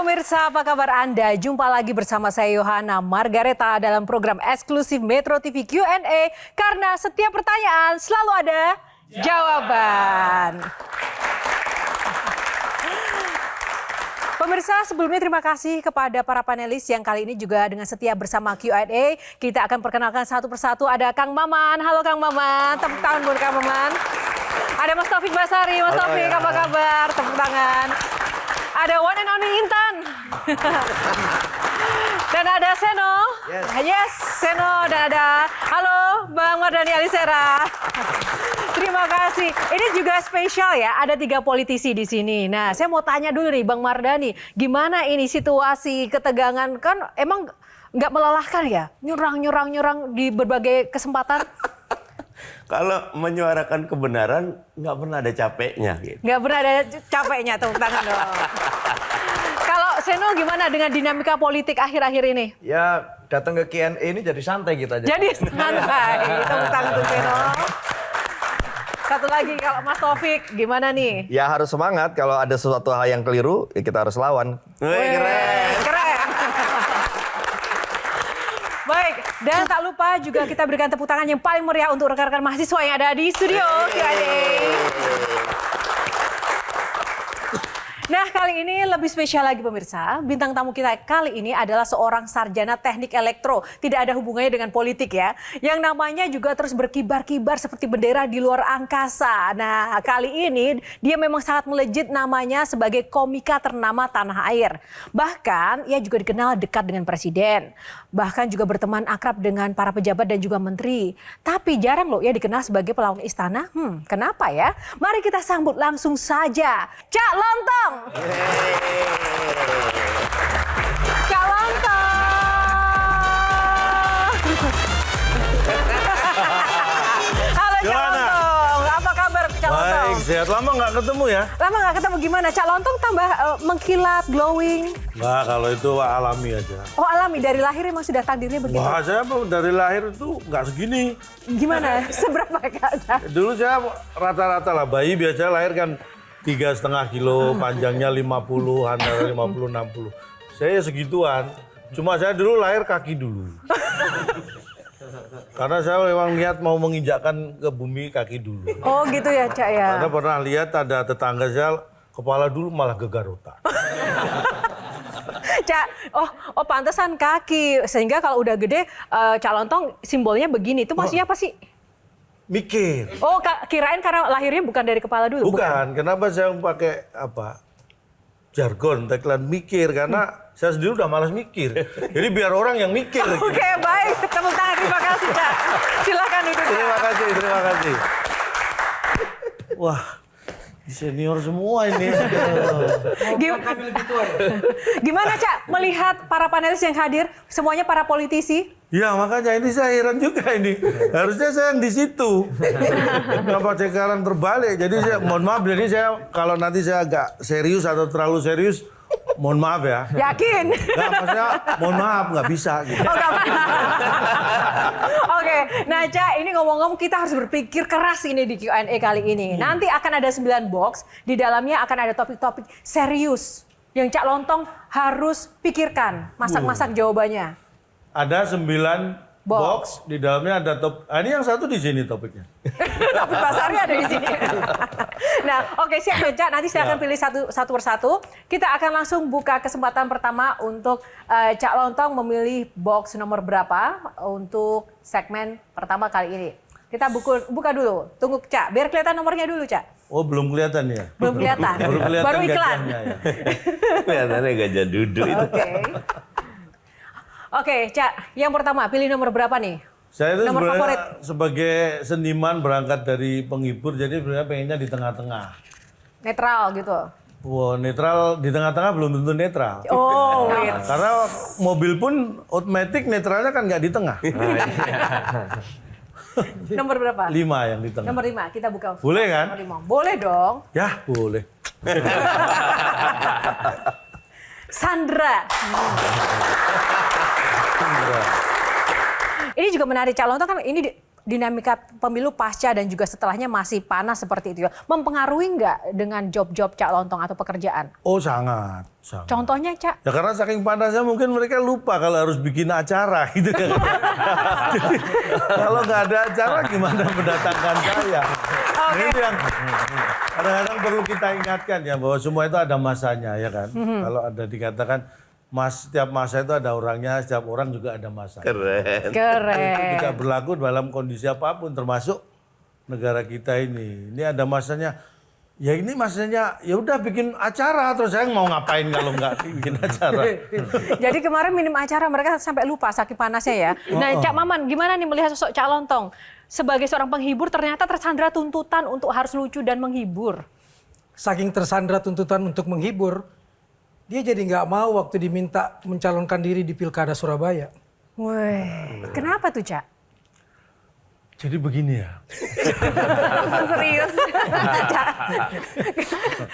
pemirsa, apa kabar Anda? Jumpa lagi bersama saya Yohana Margareta dalam program eksklusif Metro TV Q&A. Karena setiap pertanyaan selalu ada jawaban. Pemirsa, sebelumnya terima kasih kepada para panelis yang kali ini juga dengan setia bersama Q&A. Kita akan perkenalkan satu persatu. Ada Kang Maman. Halo Kang Maman, tepuk tangan buat Kang Maman. Ada Mas Taufik Basari. Mas Taufik, apa kabar? Tepuk tangan. Ada one and only Intan. Dan ada Seno. Yes, Seno. Dan ada, halo Bang Mardhani Alisera. Terima kasih. Ini juga spesial ya, ada 3 politisi di sini. Nah, saya mau tanya dulu nih Bang Mardhani, gimana ini situasi ketegangan, kan emang nggak melelahkan ya? Nyurang di berbagai kesempatan. Kalau menyuarakan kebenaran nggak pernah ada capeknya. Gitu. Nggak pernah ada capeknya, tepuk tangan dong. Kalau Seno gimana dengan dinamika politik akhir-akhir ini? Ya datang ke Q&A ini jadi santai kita. Jadi santai, tepuk tangan untuk Seno. Satu lagi kalau Mas Taufik, gimana nih? Ya harus semangat, kalau ada sesuatu hal yang keliru ya kita harus lawan. Wih, keren. Baik, dan tak lupa juga kita berikan tepuk tangan yang paling meriah untuk rekan-rekan mahasiswa yang ada di studio Q&A. Nah, kali ini lebih spesial lagi pemirsa. Bintang tamu kita kali ini adalah seorang sarjana teknik elektro. Tidak ada hubungannya dengan politik ya. Yang namanya juga terus berkibar-kibar seperti bendera di luar angkasa. Nah, kali ini dia memang sangat melejit namanya sebagai komika ternama tanah air. Bahkan ia juga dikenal dekat dengan presiden. Bahkan juga berteman akrab dengan para pejabat dan juga menteri. Tapi jarang loh ia dikenal sebagai pelawak istana. Kenapa ya? Mari kita sambut langsung saja Cak Lontong. Cak Lontong. Halo Cak Lontong, apa kabar Cak Lontong? Baik, sehat. Lama nggak ketemu ya? Lama nggak ketemu, gimana? Cak Lontong tambah mengkilat, glowing. Nggak, kalau itu alami aja. Oh alami, dari lahir emang sudah takdirnya begitu? Wah, saya dari lahir itu nggak segini. Gimana? Seberapa kata? Dulu saya rata-rata lah, bayi biasa lahir kan 3,5 kilo, panjangnya 50, antara 50-60. Saya segituan. Cuma saya dulu lahir kaki dulu. Karena saya memang niat mau menginjakkan ke bumi kaki dulu. Oh gitu ya Cak ya? Karena pernah lihat ada tetangga saya, kepala dulu malah gegar otak. Cak, oh pantesan kaki. Sehingga kalau udah gede, Cak Lontong simbolnya begini. Itu maksudnya apa sih? Mikir. Oh, kirain karena lahirnya bukan dari kepala dulu? Bukan. Kenapa saya pakai jargon, tagline mikir? Karena saya sendiri udah malas mikir. Jadi biar orang yang mikir. Oke, baik. Tepuk tangan, terima kasih Cak. Silakan duduk Cak. Terima kasih. Wah, senior semua ini. Gimana Cak melihat para panelis yang hadir, semuanya para politisi? Ya makanya ini saya heran juga ini. Harusnya saya yang di situ. Kenapa sekarang terbalik? Jadi saya mohon maaf, jadi saya kalau nanti saya agak serius atau terlalu serius, mohon maaf ya. Yakin? Nggak, maksudnya mohon maaf nggak bisa. Gitu. Oh, nggak apa-apa. Oke, nah Cak, ini ngomong-ngomong kita harus berpikir keras ini di Q&A kali ini. Nanti akan ada 9 box, di dalamnya akan ada topik-topik serius yang Cak Lontong harus pikirkan, masak-masak jawabannya. Ada 9 box, di dalamnya ada ini yang satu di sini topiknya. Topik Basari ada di sini. Nah, oke siap ya Cak, nanti saya akan pilih satu persatu. Kita akan langsung buka kesempatan pertama untuk Cak Lontong memilih box nomor berapa untuk segmen pertama kali ini. Kita buka dulu, tunggu Cak, biar kelihatan nomornya dulu Cak. Oh belum kelihatan ya? Belum kelihatan, baru iklan. Ya. Kelihatannya gajah duduk itu. Oke, Cak, yang pertama pilih nomor berapa nih? Saya itu Nomor sebenarnya favorit. sebagai seniman berangkat dari penghibur, jadi sebenarnya pengennya di tengah-tengah. Netral gitu. Wow, netral di tengah-tengah belum tentu netral. Oh, Karena mobil pun otomatis netralnya kan nggak di tengah. nomor berapa? 5 yang di tengah. Nomor 5, kita buka. Boleh kan? Nomor 5. Boleh dong. Ya, boleh. Sandra. Ini juga menarik, Cak Lontong kan ini dinamika pemilu pasca dan juga setelahnya masih panas seperti itu ya. Mempengaruhi nggak dengan job-job Cak Lontong atau pekerjaan? Oh sangat. Contohnya Cak? Ya karena saking panasnya mungkin mereka lupa kalau harus bikin acara gitu kan. Jadi, kalau nggak ada acara gimana mendatangkan saya? Nah, itu yang kadang-kadang perlu kita ingatkan ya bahwa semua itu ada masanya ya kan. Kalau ada dikatakan setiap masa itu ada orangnya, setiap orang juga ada masanya. Keren. Itu tidak berlaku dalam kondisi apapun termasuk negara kita ini. Ini ada masanya. Ya ini masanya ya udah bikin acara terus saya mau ngapain kalau nggak bikin acara. Jadi kemarin minim acara mereka sampai lupa saking panasnya ya. Nah Cak Maman gimana nih melihat sosok Cak Lontong? Sebagai seorang penghibur ternyata tersandra tuntutan untuk harus lucu dan menghibur. Saking tersandra tuntutan untuk menghibur, dia jadi nggak mau waktu diminta mencalonkan diri di Pilkada Surabaya. Wih, kenapa tuh Cak? Jadi begini ya. Serius?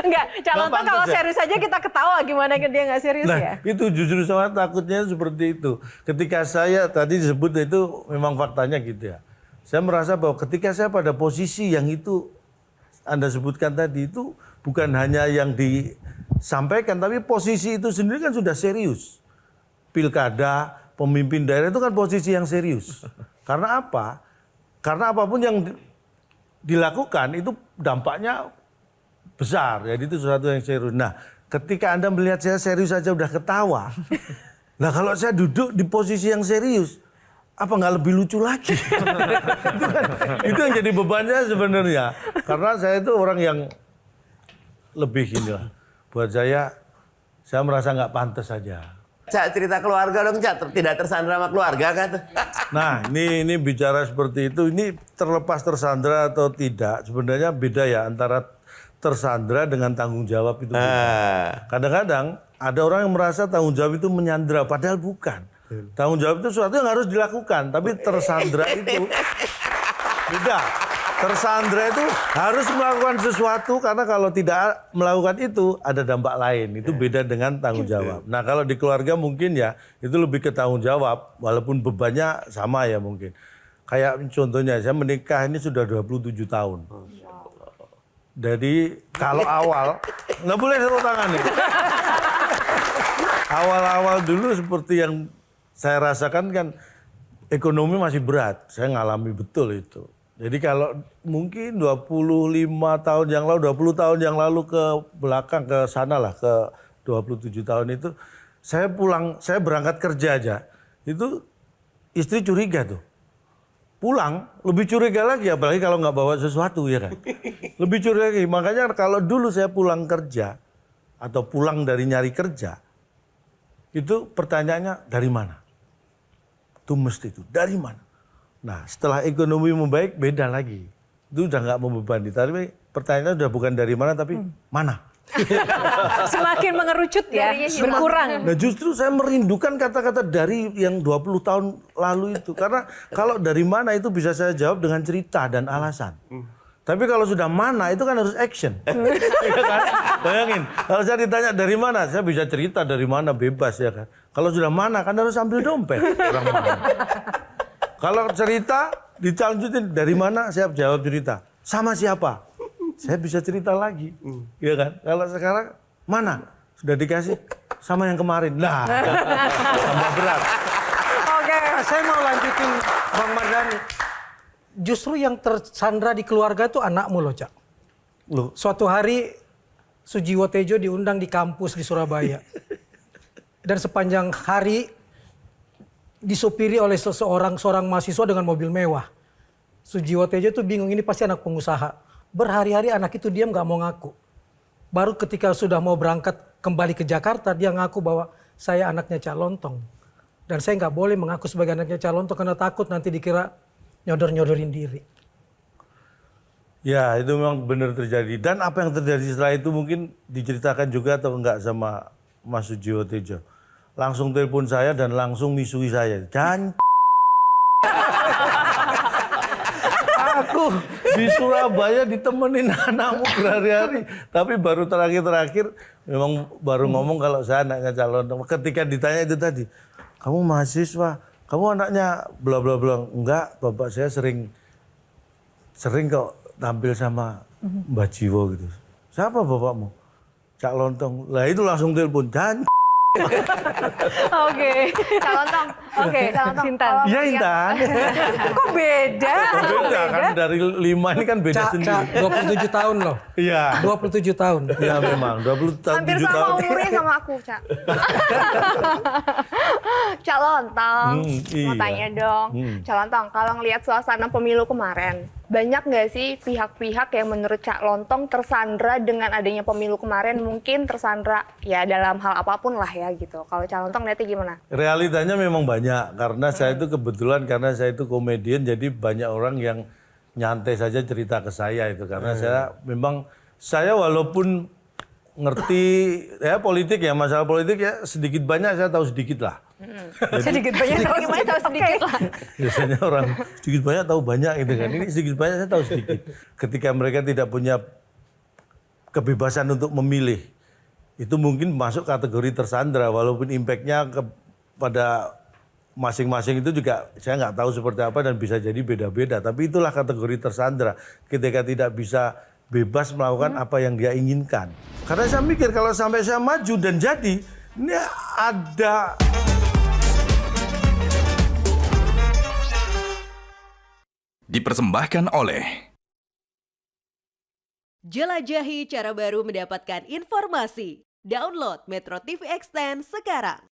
Enggak, Cak Lontong kalau serius aja kita ketawa, gimana dia nggak serius Nah ya? itu justru saya takutnya seperti itu. Ketika saya tadi disebut itu memang faktanya gitu ya. Saya merasa bahwa ketika saya pada posisi yang itu Anda sebutkan tadi itu bukan hanya yang disampaikan, tapi posisi itu sendiri kan sudah serius. Pilkada, pemimpin daerah itu kan posisi yang serius. Karena apa? Karena apapun yang dilakukan itu dampaknya besar. Jadi itu sesuatu yang serius. Nah ketika Anda melihat saya serius saja udah ketawa. Nah kalau saya duduk di posisi yang serius, apa nggak lebih lucu lagi? itu yang jadi bebannya sebenarnya. Karena saya itu orang yang lebih inilah. Buat saya merasa nggak pantas saja. Cak, cerita keluarga dong, Cak. Tidak tersandra sama keluarga kan? Nah, ini bicara seperti itu, ini terlepas tersandra atau tidak, sebenarnya beda ya antara tersandra dengan tanggung jawab itu. Kadang-kadang ada orang yang merasa tanggung jawab itu menyandra, padahal bukan. Tanggung jawab itu sesuatu yang harus dilakukan, tapi tersandra itu beda. Tersandra itu harus melakukan sesuatu karena kalau tidak melakukan itu ada dampak lain. Itu beda dengan tanggung jawab. Nah kalau di keluarga mungkin ya itu lebih ke tanggung jawab walaupun bebannya sama ya mungkin. Kayak contohnya saya menikah ini sudah 27 tahun. Jadi kalau awal, nggak boleh tepuk tangan nih. Awal-awal dulu seperti yang saya rasakan kan ekonomi masih berat. Saya ngalami betul itu. Jadi kalau mungkin 25 tahun yang lalu, 20 tahun yang lalu ke belakang ke sana lah, ke 27 tahun itu, saya berangkat kerja aja. Itu istri curiga tuh. Pulang lebih curiga lagi, apalagi kalau nggak bawa sesuatu ya kan. Lebih curiga lagi, makanya kalau dulu saya pulang kerja, atau pulang dari nyari kerja, itu pertanyaannya dari mana? Itu mesti itu, dari mana? Nah setelah ekonomi membaik beda lagi. Itu udah nggak membebani. Tapi pertanyaannya udah bukan dari mana tapi mana. Semakin mengerucut ya, berkurang. Nah justru saya merindukan kata-kata dari yang 20 tahun lalu itu. Karena kalau dari mana itu bisa saya jawab dengan cerita dan alasan. Tapi kalau sudah mana itu kan harus action. Ya kan? Bayangin, kalau saya ditanya dari mana, saya bisa cerita dari mana bebas ya kan. Kalau sudah mana kan harus ambil dompet. Orang mana. Kalau cerita dilanjutin dari mana saya jawab cerita. Sama siapa? Saya bisa cerita lagi. Ya kan? Kalau sekarang mana? Sudah dikasih sama yang kemarin. Nah, tambah berat. Oke, saya mau lanjutin Bang Mardhani. Justru yang tersandra di keluarga itu anakmu loh, Cak. Loh, Suatu hari Sujiwo Tejo diundang di kampus di Surabaya. Dan sepanjang hari disopiri oleh seorang mahasiswa dengan mobil mewah. Sujiwo Tejo tuh bingung, ini pasti anak pengusaha. Berhari-hari anak itu diam gak mau ngaku. Baru ketika sudah mau berangkat kembali ke Jakarta, dia ngaku bahwa saya anaknya Cak Lontong. Dan saya gak boleh mengaku sebagai anaknya Cak Lontong karena takut nanti dikira nyodor-nyodorin diri. ya itu memang benar terjadi. Dan apa yang terjadi setelah itu mungkin diceritakan juga atau enggak sama Mas Sujiwo Tejo. Langsung telepon saya dan langsung misui saya. Dan aku di Surabaya ditemenin anakmu berhari-hari. Tapi baru terakhir memang baru ngomong kalau saya anaknya calon. Ketika ditanya itu tadi, kamu mahasiswa, kamu anaknya bla bla bla. Enggak, bapak saya sering sering kok tampil sama Mbak Jiwo gitu. Siapa bapakmu? Cak Lontong. Lah itu langsung telepon, dan Oke. Cak Lontong. Oke, Intan. Kalau ya ngeliat- Intan. Kok beda? Beda kan, dari 5 ini kan beda Cak, sendiri. 27 tahun loh. Iya. 27 tahun. Iya memang, 27 Hampir tahun. sama umurnya sama aku, Cak. Cak Lontong, mau iya. tanya dong. Cak Lontong, kalau ngelihat suasana pemilu kemarin, banyak nggak sih pihak-pihak yang menurut Cak Lontong tersandra dengan adanya pemilu kemarin? Mungkin tersandra ya dalam hal apapun lah ya gitu. Kalau Cak Lontong lihatnya gimana? Realitanya memang banyak, karena saya itu kebetulan, karena saya itu komedian, jadi banyak orang yang nyantai saja cerita ke saya itu. Karena saya walaupun ngerti ya politik ya, masalah politik ya sedikit banyak saya tahu sedikit lah. Sedikit banyak Gimana tahu sedikit lah. Biasanya orang sedikit banyak tahu banyak gitu kan. Ini sedikit banyak saya tahu sedikit. Ketika mereka tidak punya kebebasan untuk memilih, itu mungkin masuk kategori tersandra, walaupun impactnya kepada masing-masing itu juga saya nggak tahu seperti apa dan bisa jadi beda-beda. Tapi itulah kategori tersandra ketika tidak bisa bebas melakukan apa yang dia inginkan. Karena saya mikir kalau sampai saya maju dan jadi, ini ada Dipersembahkan oleh Jelajahi cara baru mendapatkan informasi. Download Metro TV Extend sekarang.